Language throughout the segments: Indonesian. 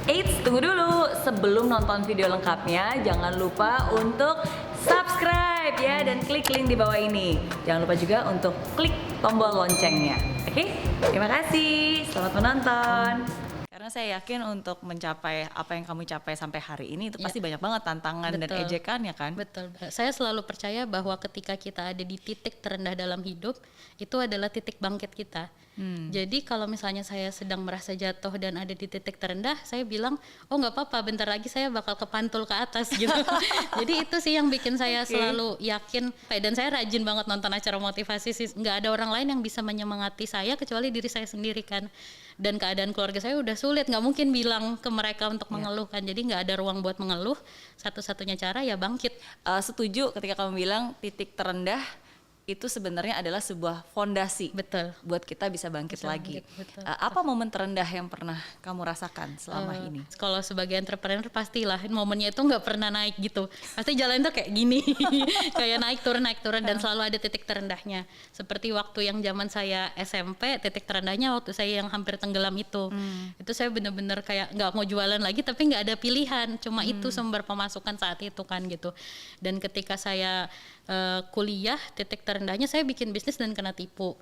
Eits, tunggu dulu. Sebelum nonton video lengkapnya, jangan lupa untuk subscribe ya dan klik link di bawah ini. Jangan lupa juga untuk klik tombol loncengnya. Oke? Terima kasih. Selamat menonton. Karena saya yakin untuk mencapai apa yang kamu capai sampai hari ini itu pasti banyak banget tantangan dan ejekan ya kan? Betul. Saya selalu percaya bahwa ketika kita ada di titik terendah dalam hidup, itu adalah titik bangkit kita. Jadi kalau misalnya saya sedang merasa jatuh dan ada di titik terendah, saya bilang, oh nggak apa-apa, bentar lagi saya bakal kepantul ke atas gitu. Jadi itu sih yang bikin saya selalu yakin. Dan saya rajin banget nonton acara motivasi sih. Nggak ada orang lain yang bisa menyemangati saya kecuali diri saya sendiri kan. Dan keadaan keluarga saya udah sulit, nggak mungkin bilang ke mereka untuk mengeluh kan. Jadi nggak ada ruang buat mengeluh. Satu-satunya cara ya bangkit. Setuju ketika kamu bilang titik terendah itu sebenarnya adalah sebuah fondasi. Betul. Buat kita bisa bangkit lagi. Betul. Apa momen terendah yang pernah kamu rasakan selama ini? Kalau sebagai entrepreneur pastilah momennya itu nggak pernah naik gitu. Pasti jalan tuh kayak gini, kayak naik turun dan selalu ada titik terendahnya. Seperti waktu yang zaman saya SMP, titik terendahnya waktu saya yang hampir tenggelam itu. Itu saya bener-bener kayak nggak mau jualan lagi, tapi nggak ada pilihan. Cuma itu sumber pemasukan saat itu kan gitu. Dan ketika saya kuliah, titik terendahnya saya bikin bisnis dan kena tipu.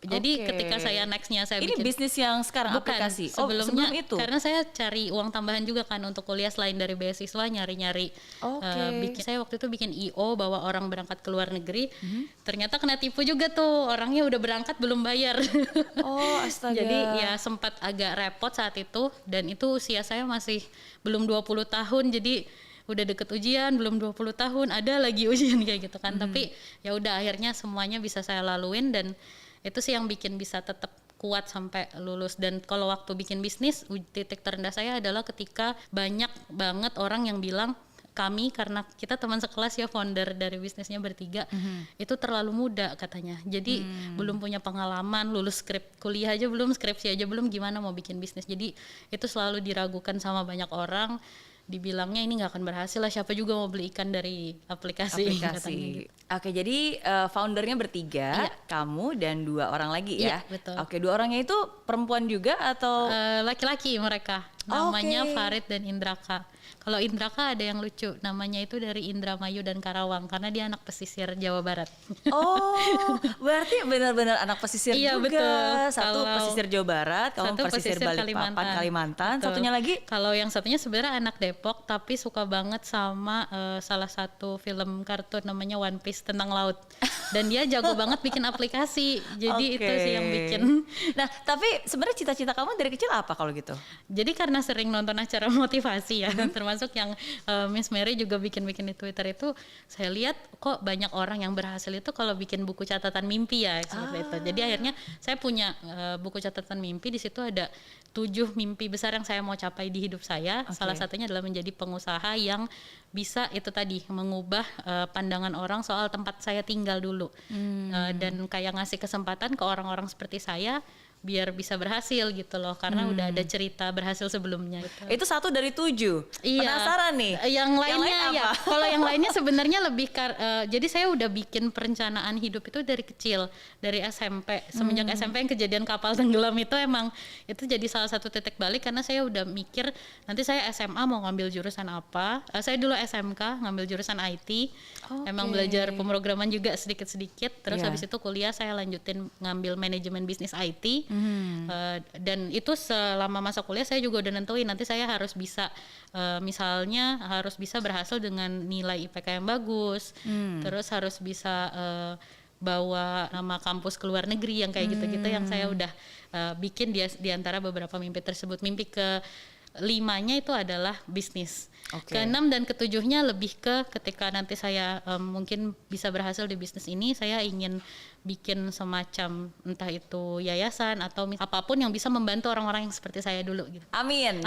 Jadi ketika saya nextnya saya ini bikin bisnis yang sekarang aplikasi. Sebelumnya sebelum itu. karena saya cari uang tambahan juga kan untuk kuliah selain dari beasiswa, nyari-nyari. Saya waktu itu bikin IO bawa orang berangkat ke luar negeri. Ternyata kena tipu juga tuh, orangnya udah berangkat belum bayar. Oh astaga. Jadi ya sempat agak repot saat itu, dan itu usia saya masih belum 20 tahun, jadi udah deket ujian, belum 20 tahun, ada lagi ujian kayak gitu kan. Tapi ya udah akhirnya semuanya bisa saya laluin, dan itu sih yang bikin bisa tetap kuat sampai lulus. Dan kalau waktu bikin bisnis, titik terendah saya adalah ketika banyak banget orang yang bilang, kami karena kita teman sekelas ya, founder dari bisnisnya bertiga, itu terlalu muda katanya. Jadi belum punya pengalaman, lulus kuliah aja belum, skripsi aja belum, gimana mau bikin bisnis. Jadi itu selalu diragukan sama banyak orang. Dibilangnya ini nggak akan berhasil lah, siapa juga mau beli ikan dari aplikasi. Gitu. Oke, jadi foundernya bertiga, kamu dan 2 orang lagi ya? Iya, betul. Oke, 2 orangnya itu perempuan juga atau? Laki-laki mereka, namanya Farid dan Indraka. Kalau Indraka ada yang lucu, namanya itu dari Indramayu dan Karawang, karena dia anak pesisir Jawa Barat. Oh, berarti benar-benar anak pesisir iya, juga. Betul. Satu pesisir Jawa Barat, kamu pesisir Balikpapan, Kalimantan. Betul. Satunya lagi? Kalau yang satunya sebenarnya anak Depok, tapi suka banget sama salah satu film kartun namanya One Piece tentang laut. Dan dia jago banget bikin aplikasi. Jadi itu sih yang bikin. Nah, tapi sebenarnya cita-cita kamu dari kecil apa kalau gitu? Jadi karena sering nonton acara motivasi ya, termasuk yang Miss Mary juga bikin-bikin di Twitter itu, saya lihat kok banyak orang yang berhasil itu kalau bikin buku catatan mimpi ya, seperti itu. Jadi akhirnya saya punya buku catatan mimpi, di situ ada 7 mimpi besar yang saya mau capai di hidup saya. Salah satunya adalah menjadi pengusaha yang bisa itu tadi mengubah pandangan orang soal tempat saya tinggal dulu, dan kayak ngasih kesempatan ke orang-orang seperti saya biar bisa berhasil gitu loh, karena udah ada cerita berhasil sebelumnya gitu. Itu 1 dari 7. Iya. Penasaran nih. Yang lainnya lain ya. Kalau yang lainnya sebenarnya lebih jadi saya udah bikin perencanaan hidup itu dari kecil, dari SMP. Semenjak SMP yang kejadian kapal tenggelam itu, emang itu jadi salah satu titik balik, karena saya udah mikir nanti saya SMA mau ngambil jurusan apa. Saya dulu SMK ngambil jurusan IT. Emang belajar pemrograman juga sedikit-sedikit. Terus habis itu kuliah saya lanjutin ngambil manajemen bisnis IT. Dan itu selama masa kuliah saya juga udah nentuin nanti saya harus bisa misalnya harus bisa berhasil dengan nilai IPK yang bagus, terus harus bisa bawa nama kampus ke luar negeri, yang kayak gitu-gitu yang saya udah bikin di antara beberapa mimpi tersebut. Mimpi ke 5-nya itu adalah bisnis. Ke-6 dan ke-7-nya lebih ke ketika nanti saya mungkin bisa berhasil di bisnis ini, saya ingin bikin semacam entah itu yayasan atau apapun yang bisa membantu orang-orang yang seperti saya dulu gitu. Amin.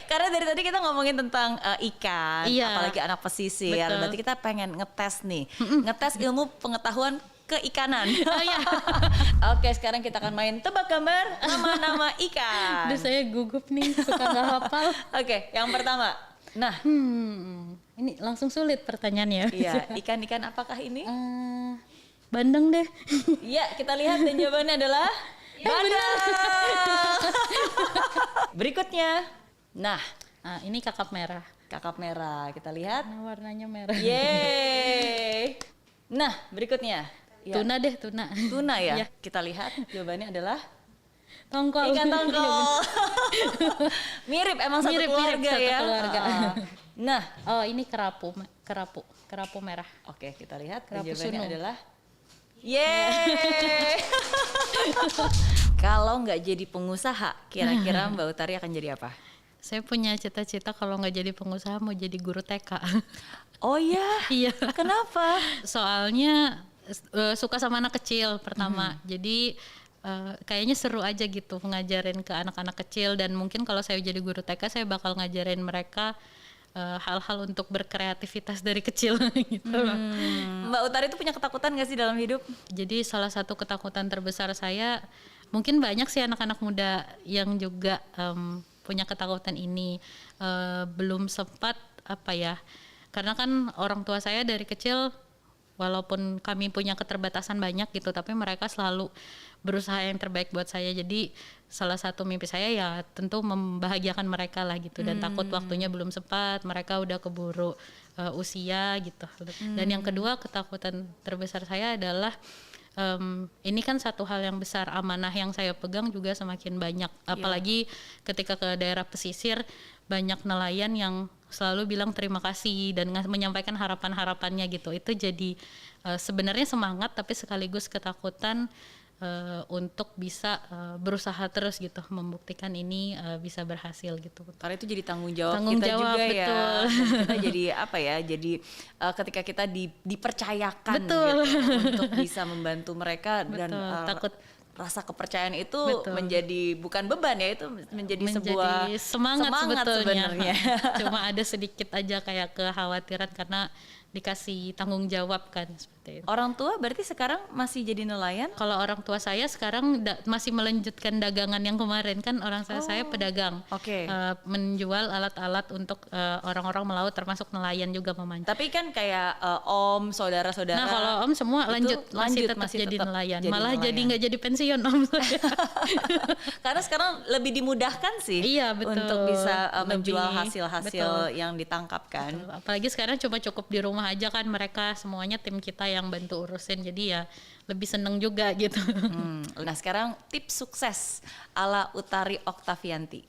Karena dari tadi kita ngomongin tentang ikan, apalagi anak pesisir. Betul. Berarti kita pengen ngetes nih, ngetes ilmu pengetahuan keikanan. Oke, sekarang kita akan main tebak gambar nama-nama ikan. Aduh, saya gugup nih, suka nggak hafal. Oke, yang pertama. Nah, ini langsung sulit pertanyaannya. Iya, ikan-ikan apakah ini? Bandeng deh. Iya, kita lihat dan jawabannya adalah bandeng. Berikutnya, Nah, Nah, ini kakap merah. kakap merah. Kita lihat. Nah, warnanya merah. Yeay. Nah, berikutnya. Ya, Tuna deh, tuna. tuna ya. Iya. Kita lihat jawabannya adalah Tongkol. ikan tongkol. Mirip emang satu Mirip, keluarga satu ya. keluarga. Nah, Oh, ini kerapu merah. oke, kita lihat Kerapu jawabannya sunu. adalah yeay. Kalau nggak jadi pengusaha, kira-kira Mbak Utari akan jadi apa? Saya punya cita-cita kalau nggak jadi pengusaha mau jadi guru TK. Oh iya, Iya. kenapa? Soalnya suka sama anak kecil pertama. Jadi kayaknya seru aja gitu ngajarin ke anak-anak kecil, dan mungkin kalau saya jadi guru TK saya bakal ngajarin mereka hal-hal untuk berkreativitas dari kecil gitu. Mbak Utari itu punya ketakutan nggak sih dalam hidup? Jadi salah satu ketakutan terbesar saya, mungkin banyak sih anak-anak muda yang juga punya ketakutan ini, belum sempat apa ya, karena kan orang tua saya dari kecil walaupun kami punya keterbatasan banyak gitu, tapi mereka selalu berusaha yang terbaik buat saya. Jadi salah satu mimpi saya ya tentu membahagiakan mereka lah gitu, dan takut waktunya belum sempat, mereka udah keburu usia gitu. Dan yang kedua ketakutan terbesar saya adalah ini kan satu hal yang besar, amanah yang saya pegang juga semakin banyak, apalagi ketika ke daerah pesisir banyak nelayan yang selalu bilang terima kasih dan menyampaikan harapan-harapannya gitu. Itu jadi sebenarnya semangat tapi sekaligus ketakutan untuk bisa berusaha terus gitu, membuktikan ini bisa berhasil gitu. Karena itu jadi tanggung jawab Tanggung kita jawab, juga betul. ya. Dan kita jadi apa ya? Jadi ketika kita dipercayakan Betul. gitu untuk bisa membantu mereka, dan Betul, takut rasa kepercayaan itu Betul. menjadi bukan beban ya, itu menjadi sebuah semangat sebetulnya. sebenarnya. Cuma ada sedikit aja kayak kekhawatiran karena dikasih tanggung jawab kan, seperti itu. Orang tua berarti sekarang masih jadi nelayan? Kalau orang tua saya sekarang masih melanjutkan dagangan yang kemarin, kan orang saya pedagang. Oke. Menjual alat-alat untuk orang-orang melaut termasuk nelayan juga memancing. Tapi kan kayak om, saudara-saudara. Nah kalau om semua itu masih tetap jadi nelayan. Malah jadi nggak jadi pensiun om saya. Karena sekarang lebih dimudahkan sih. Iya, betul. Untuk bisa menjual Lebih, hasil-hasil betul. yang ditangkap kan. Apalagi sekarang cuma cukup di rumah aja kan, mereka semuanya tim kita yang bantu urusin, jadi ya lebih seneng juga gitu. Nah sekarang tips sukses ala Utari Oktavianti.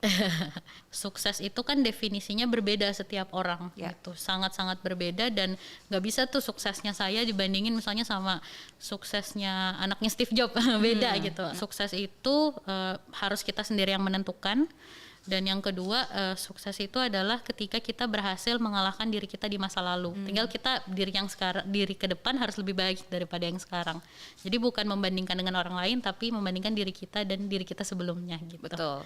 Sukses itu kan definisinya berbeda setiap orang, Ya. gitu, sangat-sangat berbeda, dan nggak bisa tuh suksesnya saya dibandingin misalnya sama suksesnya anaknya Steve Jobs. Beda gitu. Sukses itu harus kita sendiri yang menentukan. Dan yang kedua, sukses itu adalah ketika kita berhasil mengalahkan diri kita di masa lalu. Tinggal kita diri ke depan harus lebih baik daripada yang sekarang. Jadi bukan membandingkan dengan orang lain, tapi membandingkan diri kita dan diri kita sebelumnya gitu.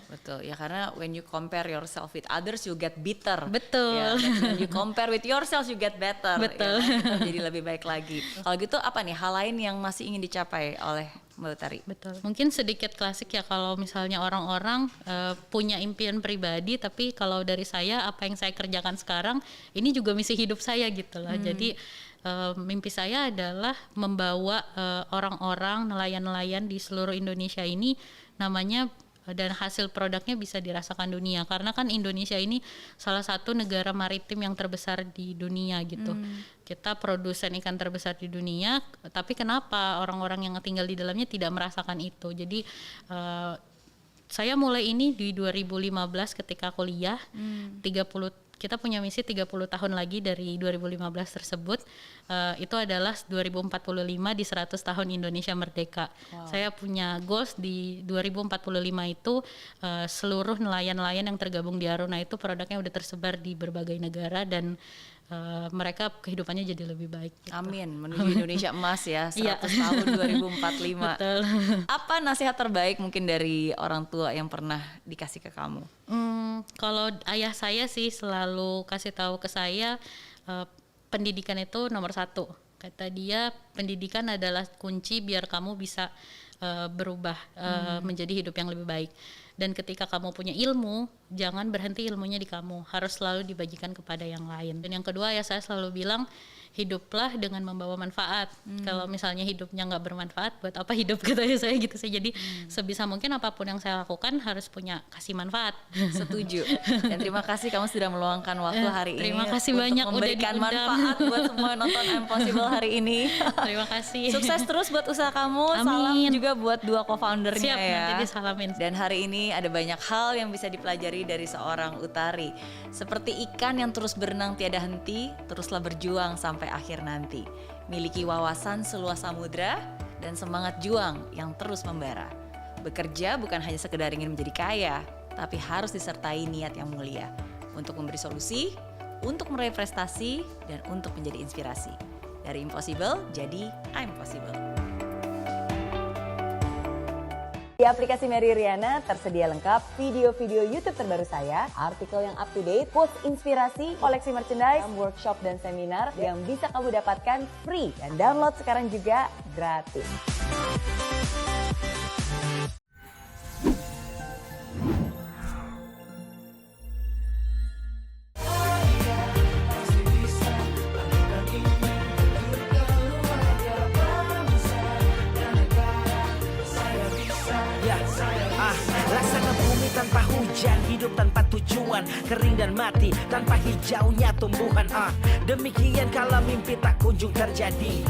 Betul. Ya karena when you compare yourself with others you get bitter. Betul. Ya, when you compare with yourself you get better. Betul. Ya, kan? Jadi lebih baik lagi. Kalau gitu apa nih hal lain yang masih ingin dicapai oleh Mbak Utari? Betul. Mungkin sedikit klasik ya kalau misalnya orang-orang punya impian pribadi, tapi kalau dari saya apa yang saya kerjakan sekarang ini juga misi hidup saya gitu loh. Jadi mimpi saya adalah membawa orang-orang nelayan-nelayan di seluruh Indonesia ini namanya, dan hasil produknya bisa dirasakan dunia, karena kan Indonesia ini salah satu negara maritim yang terbesar di dunia gitu. Kita produsen ikan terbesar di dunia, tapi kenapa orang-orang yang tinggal di dalamnya tidak merasakan itu? Jadi saya mulai ini di 2015 ketika kuliah. 30 kita punya misi 30 tahun lagi dari 2015 tersebut, itu adalah 2045 di 100 tahun Indonesia merdeka. Saya punya goals di 2045 itu seluruh nelayan-nelayan yang tergabung di Aruna itu produknya udah tersebar di berbagai negara, dan mereka kehidupannya jadi lebih baik gitu. Amin, menuju Indonesia emas ya, 100 Iya. tahun 2045. Betul. Apa nasihat terbaik mungkin dari orang tua yang pernah dikasih ke kamu? Kalau ayah saya sih selalu kasih tahu ke saya, pendidikan itu nomor 1. Kata dia, pendidikan adalah kunci biar kamu bisa berubah menjadi hidup yang lebih baik. Dan ketika kamu punya ilmu, jangan berhenti ilmunya di kamu, harus selalu dibagikan kepada yang lain. Dan yang kedua ya, saya selalu bilang hiduplah dengan membawa manfaat. Kalau misalnya hidupnya nggak bermanfaat, buat apa hidup, katanya saya gitu sih. Jadi sebisa mungkin apapun yang saya lakukan harus punya kasih manfaat. Setuju. Dan terima kasih kamu sudah meluangkan waktu hari ini. Terima kasih untuk banyak udah memberikan diundang. manfaat buat semua nonton Impossible hari ini. Terima kasih. Sukses terus buat usaha kamu. Salam Amin. juga buat dua co-foundernya Siap, ya. nanti disalamin. Dan hari ini ada banyak hal yang bisa dipelajari dari seorang Utari. Seperti ikan yang terus berenang tiada henti, teruslah berjuang sampai akhir nanti. Miliki wawasan seluas samudra dan semangat juang yang terus membara. Bekerja bukan hanya sekedar ingin menjadi kaya, tapi harus disertai niat yang mulia untuk memberi solusi, untuk meraih prestasi, dan untuk menjadi inspirasi. Dari impossible jadi I'm possible. Di aplikasi Mary Riana tersedia lengkap video-video YouTube terbaru saya, artikel yang up to date, quotes inspirasi, koleksi merchandise, workshop dan seminar yang bisa kamu dapatkan free dan download sekarang juga gratis. Laksana bumi tanpa hujan, hidup tanpa tujuan, kering dan mati tanpa hijaunya tumbuhan. Demikian kalau mimpi tak kunjung terjadi.